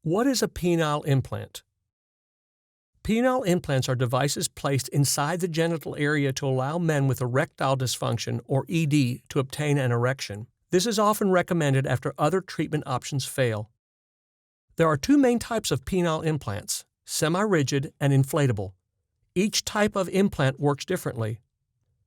What is a penile implant? Penile implants are devices placed inside the genital area to allow men with erectile dysfunction, or ED, to obtain an erection. This is often recommended after other treatment options fail. There are two main types of penile implants: semi-rigid and inflatable. Each type of implant works differently.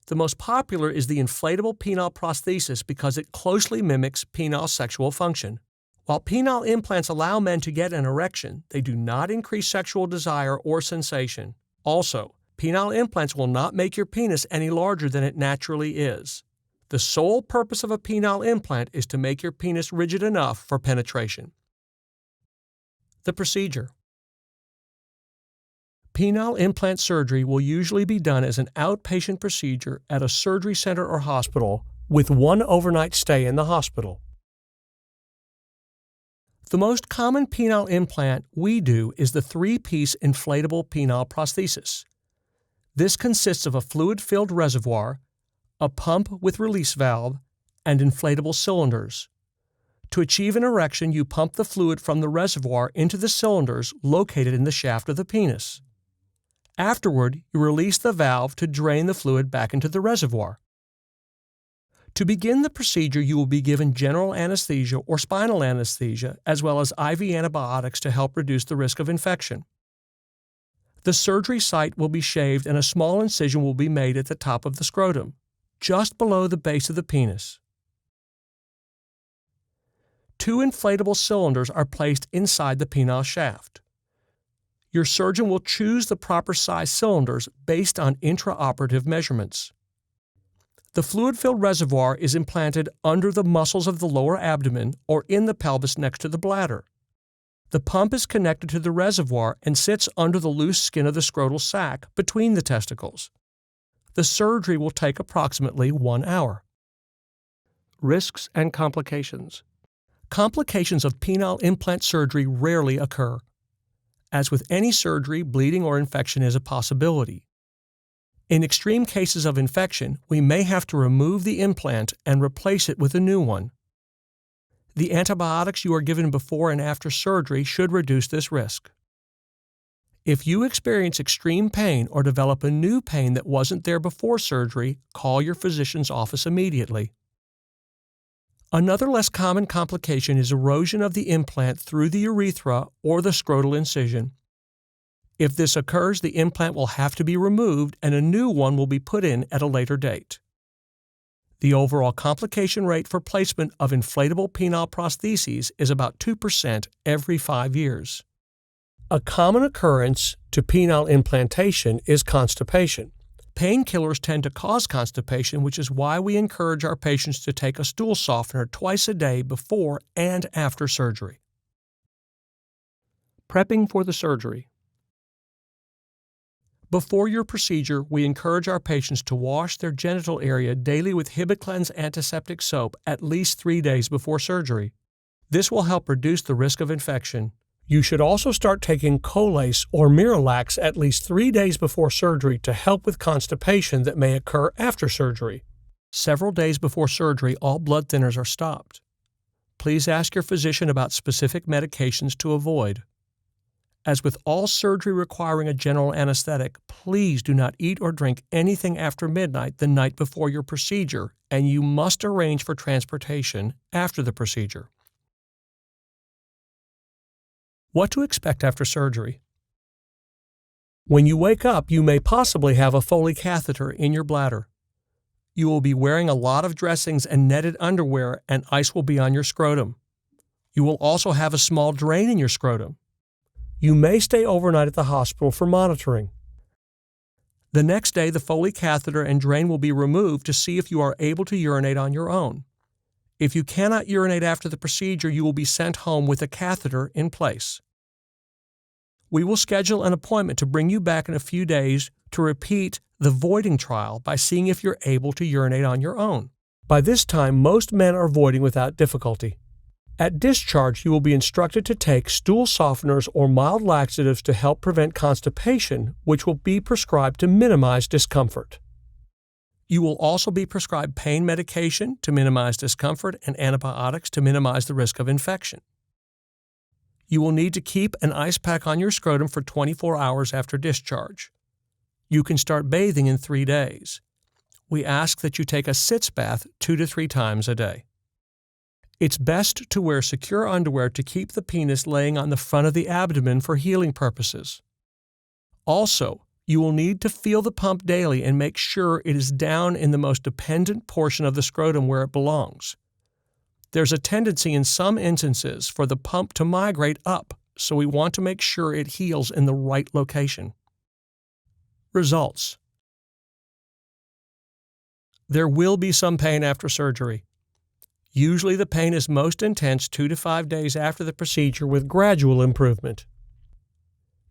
The most popular is the inflatable penile prosthesis because it closely mimics penile sexual function. While penile implants allow men to get an erection, they do not increase sexual desire or sensation. Also, penile implants will not make your penis any larger than it naturally is. The sole purpose of a penile implant is to make your penis rigid enough for penetration. The procedure. Penile implant surgery will usually be done as an outpatient procedure at a surgery center or hospital with one overnight stay in the hospital. The most common penile implant we do is the 3-piece inflatable penile prosthesis. This consists of a fluid-filled reservoir, a pump with release valve, and inflatable cylinders. To achieve an erection, you pump the fluid from the reservoir into the cylinders located in the shaft of the penis. Afterward, you release the valve to drain the fluid back into the reservoir. To begin the procedure, you will be given general anesthesia or spinal anesthesia, as well as IV antibiotics to help reduce the risk of infection. The surgery site will be shaved and a small incision will be made at the top of the scrotum, just below the base of the penis. 2 inflatable cylinders are placed inside the penile shaft. Your surgeon will choose the proper size cylinders based on intraoperative measurements. The fluid-filled reservoir is implanted under the muscles of the lower abdomen or in the pelvis next to the bladder. The pump is connected to the reservoir and sits under the loose skin of the scrotal sac between the testicles. The surgery will take approximately 1 hour. Risks and complications. Complications of penile implant surgery rarely occur. As with any surgery, bleeding or infection is a possibility. In extreme cases of infection, we may have to remove the implant and replace it with a new one. The antibiotics you are given before and after surgery should reduce this risk. If you experience extreme pain or develop a new pain that wasn't there before surgery, call your physician's office immediately. Another less common complication is erosion of the implant through the urethra or the scrotal incision. If this occurs, the implant will have to be removed and a new one will be put in at a later date. The overall complication rate for placement of inflatable penile prostheses is about 2% every 5 years. A common occurrence to penile implantation is constipation. Painkillers tend to cause constipation, which is why we encourage our patients to take a stool softener twice a day before and after surgery. Prepping for the surgery. Before your procedure, we encourage our patients to wash their genital area daily with Hibiclens antiseptic soap at least 3 days before surgery. This will help reduce the risk of infection. You should also start taking Colace or Miralax at least 3 days before surgery to help with constipation that may occur after surgery. Several days before surgery, all blood thinners are stopped. Please ask your physician about specific medications to avoid. As with all surgery requiring a general anesthetic, please do not eat or drink anything after midnight the night before your procedure, and you must arrange for transportation after the procedure. What to expect after surgery. When you wake up, you may possibly have a Foley catheter in your bladder. You will be wearing a lot of dressings and netted underwear, and ice will be on your scrotum. You will also have a small drain in your scrotum. You may stay overnight at the hospital for monitoring. The next day, the Foley catheter and drain will be removed to see if you are able to urinate on your own. If you cannot urinate after the procedure, you will be sent home with a catheter in place. We will schedule an appointment to bring you back in a few days to repeat the voiding trial by seeing if you're able to urinate on your own. By this time, most men are voiding without difficulty. At discharge, you will be instructed to take stool softeners or mild laxatives to help prevent constipation, which will be prescribed to minimize discomfort. You will also be prescribed pain medication to minimize discomfort and antibiotics to minimize the risk of infection. You will need to keep an ice pack on your scrotum for 24 hours after discharge. You can start bathing in 3 days. We ask that you take a sitz bath 2 to 3 times a day. It's best to wear secure underwear to keep the penis laying on the front of the abdomen for healing purposes. Also, you will need to feel the pump daily and make sure it is down in the most dependent portion of the scrotum where it belongs. There's a tendency in some instances for the pump to migrate up, so we want to make sure it heals in the right location. Results: there will be some pain after surgery. Usually the pain is most intense 2 to 5 days after the procedure with gradual improvement.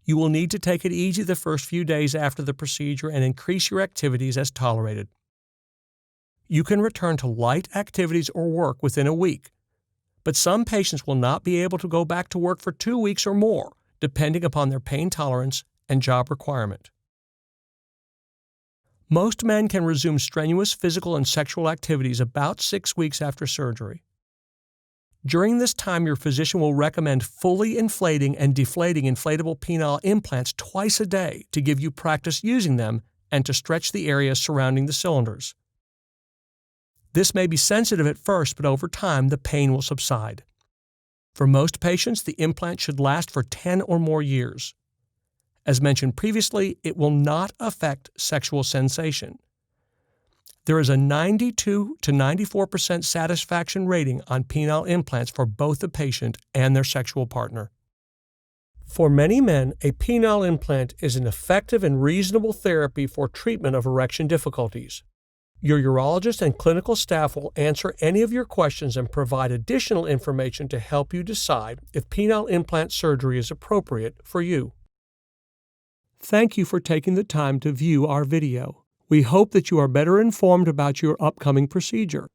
You will need to take it easy the first few days after the procedure and increase your activities as tolerated. You can return to light activities or work within a week, but some patients will not be able to go back to work for 2 weeks or more, depending upon their pain tolerance and job requirement. Most men can resume strenuous physical and sexual activities about 6 weeks after surgery. During this time, your physician will recommend fully inflating and deflating inflatable penile implants twice a day to give you practice using them and to stretch the areas surrounding the cylinders. This may be sensitive at first, but over time the pain will subside. For most patients, the implant should last for 10 or more years. As mentioned previously, it will not affect sexual sensation. There is a 92 to 94% satisfaction rating on penile implants for both the patient and their sexual partner. For many men, a penile implant is an effective and reasonable therapy for treatment of erection difficulties. Your urologist and clinical staff will answer any of your questions and provide additional information to help you decide if penile implant surgery is appropriate for you. Thank you for taking the time to view our video. We hope that you are better informed about your upcoming procedure.